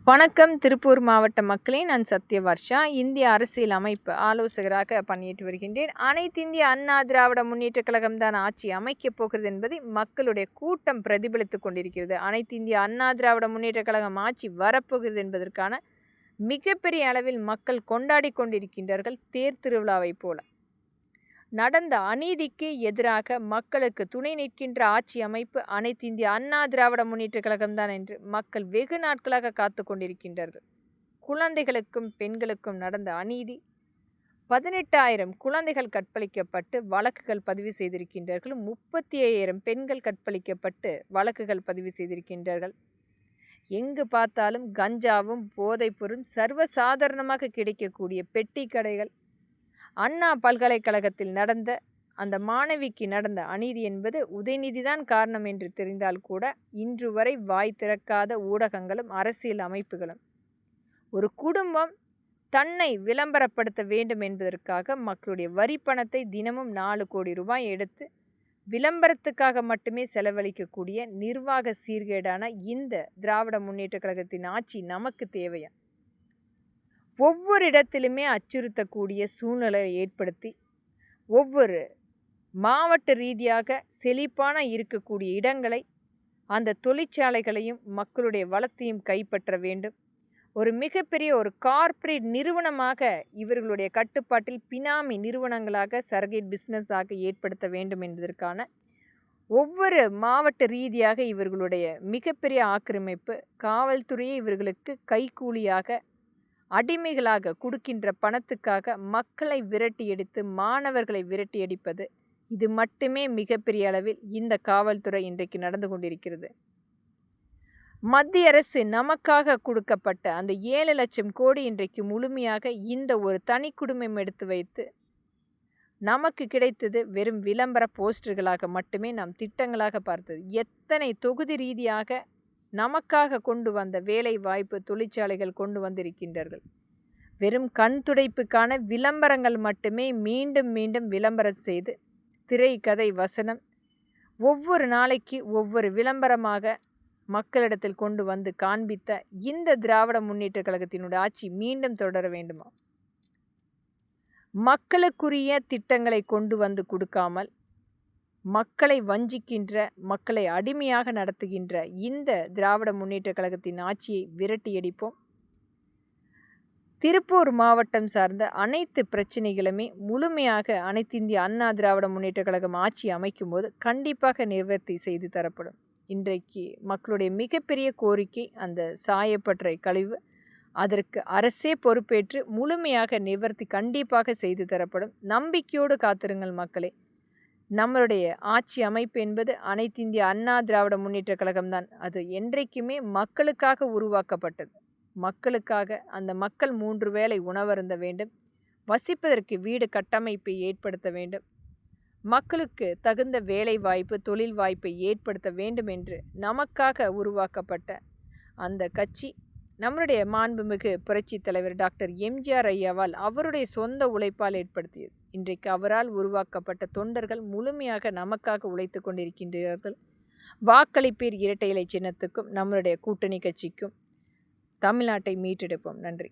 வணக்கம். திருப்பூர் மாவட்ட மக்களே, நான் சத்யவர்ஷா. இந்திய அரசியல் அமைப்பு ஆலோசகராக பணியேற்று வருகின்றேன். அனைத்து இந்திய அண்ணா திராவிட முன்னேற்றக் கழகம் தான் ஆட்சி அமைக்கப் போகிறது என்பதை மக்களுடைய கூட்டம் பிரதிபலித்துக் கொண்டிருக்கிறது. அனைத்து இந்திய அண்ணா திராவிட முன்னேற்றக் கழகம் ஆட்சி வரப்போகிறது என்பதற்கான மிகப்பெரிய அளவில் மக்கள் கொண்டாடி கொண்டிருக்கின்றார்கள், தேர் திருவிழாவைப் போல. நடந்த அநீதிக்கு எதிராக மக்களுக்கு துணை நிற்கின்ற ஆட்சி அமைப்பு அனைத்து இந்திய அண்ணா திராவிட முன்னேற்றக் கழகம்தான் என்று மக்கள் வெகு நாட்களாக காத்து கொண்டிருக்கின்றார்கள். குழந்தைகளுக்கும் பெண்களுக்கும் நடந்த அநீதி, 18,000 குழந்தைகள் கற்பழிக்கப்பட்டு வழக்குகள் பதிவு செய்திருக்கின்றார்கள். 35,000 பெண்கள் கற்பழிக்கப்பட்டு வழக்குகள் பதிவு செய்திருக்கின்றார்கள். எங்கு பார்த்தாலும் கஞ்சாவும் போதைப்பொருளும் சர்வசாதாரணமாக கிடைக்கக்கூடிய பெட்டி கடைகள், அண்ணா பல்கலைக்கழகத்தில் நடந்த அந்த மாணவிக்கு நடந்த அநீதி என்பது உதயநிதிதான் காரணம் என்று தெரிந்தால் கூட இன்று வரை வாய் திறக்காத ஊடகங்களும் அரசியல் அமைப்புகளும், ஒரு குடும்பம் தன்னை விளம்பரப்படுத்த வேண்டும் என்பதற்காக மக்களுடைய வரி பணத்தை தினமும் 4 கோடி ரூபாய் எடுத்து விளம்பரத்துக்காக மட்டுமே செலவழிக்கக்கூடிய நிர்வாக சீர்கேடான இந்த திராவிட முன்னேற்றக் கழகத்தின் ஆட்சி நமக்கு தேவையா? ஒவ்வொரு இடத்திலுமே அச்சுறுத்தக்கூடிய சூழ்நிலையை ஏற்படுத்தி ஒவ்வொரு மாவட்ட ரீதியாக செழிப்பான இருக்கக்கூடிய இடங்களை, அந்த தொழிற்சாலைகளையும் மக்களுடைய வளத்தையும் கைப்பற்ற வேண்டும். ஒரு மிகப்பெரிய ஒரு கார்ப்பரேட் நிறுவனமாக இவர்களுடைய கட்டுப்பாட்டில் பினாமி நிறுவனங்களாக சர்கைட் பிஸ்னஸாக ஏற்படுத்த வேண்டும் என்பதற்கான ஒவ்வொரு மாவட்ட ரீதியாக இவர்களுடைய மிகப்பெரிய ஆக்கிரமிப்பு, காவல்துறையை இவர்களுக்கு கைக்கூலியாக அடிமைகளாக கொடுக்கின்ற பணத்துக்காக மக்களை விரட்டி எடுத்து மாணவர்களை விரட்டி அடிப்பது, இது மட்டுமே மிகப்பெரிய அளவில் இந்த காவல்துறை இன்றைக்கு நடந்து கொண்டிருக்கிறது. மத்திய அரசு நமக்காக கொடுக்கப்பட்ட அந்த 7 லட்சம் கோடி இன்றைக்கு முழுமையாக இந்த ஒரு தனி குடும்பம் எடுத்து வைத்து நமக்கு கிடைத்தது வெறும் விளம்பர போஸ்டர்களாக மட்டுமே நாம் திட்டங்களாக பார்த்தது. எத்தனை தொகுதி ரீதியாக நமக்காக கொண்டு வந்த வேலை வாய்ப்பு தொழிற்சாலைகள் கொண்டு வந்திருக்கின்றார்கள். வெறும் கண் துடைப்புக்கான விளம்பரங்கள் மட்டுமே மீண்டும் மீண்டும் விளம்பரம் செய்து, திரை கதை வசனம் ஒவ்வொரு நாளைக்கு ஒவ்வொரு விளம்பரமாக மக்களிடத்தில் கொண்டு வந்து காண்பித்த இந்த திராவிட முன்னேற்ற கழகத்தினுடைய ஆட்சி மீண்டும் தொடர வேண்டுமா? மக்களுக்குரிய திட்டங்களை கொண்டு வந்து கொடுக்காமல் மக்களை வஞ்சிக்கின்ற, மக்களை அடிமையாக நடத்துகின்ற இந்த திராவிட முன்னேற்ற கழகத்தின் ஆட்சியை விரட்டியடிப்போம். திருப்பூர் மாவட்டம் சார்ந்த அனைத்து பிரச்சனைகளுமே முழுமையாக அனைத்து இந்திய அண்ணா திராவிட முன்னேற்ற கழகம் ஆட்சி அமைக்கும் போது கண்டிப்பாக நிவர்த்தி செய்து தரப்படும். இன்றைக்கு மக்களுடைய மிகப்பெரிய கோரிக்கை அந்த சாயப்பட்டறை கழிவு. அதற்கு அரசே பொறுப்பேற்று முழுமையாக நிவர்த்தி கண்டிப்பாக செய்து தரப்படும். நம்பிக்கையோடு காத்திருங்கள் மக்களே. நம்மளுடைய ஆட்சி அமைப்பு என்பது அனைத்து இந்திய அண்ணா திராவிட முன்னேற்ற கழகம்தான். அது என்றைக்குமே மக்களுக்காக உருவாக்கப்பட்டது. மக்களுக்காக, அந்த மக்கள் 3 வேளை உணவருந்த வேண்டும், வசிப்பதற்கு வீடு கட்டமைப்பை ஏற்படுத்த வேண்டும், மக்களுக்கு தகுந்த வேலை வாய்ப்பு, தொழில் வாய்ப்பை ஏற்படுத்த வேண்டும் என்று நமக்காக உருவாக்கப்பட்ட அந்த கட்சி நம்முடைய மாண்புமிகு புரட்சித் தலைவர் டாக்டர் எம்ஜிஆர் ஐயாவால் அவருடைய சொந்த உழைப்பால் ஏற்படுத்தியது. இன்றைக்கு அவரால் உருவாக்கப்பட்ட தொண்டர்கள் முழுமையாக நமக்காக உழைத்து கொண்டிருக்கின்றார்கள். வாக்களிப்பீர் இரட்டை இலை சின்னத்துக்கும் நம்மளுடைய கூட்டணி கட்சிக்கும் தமிழ்நாட்டை மீட்டெடுப்போம். நன்றி.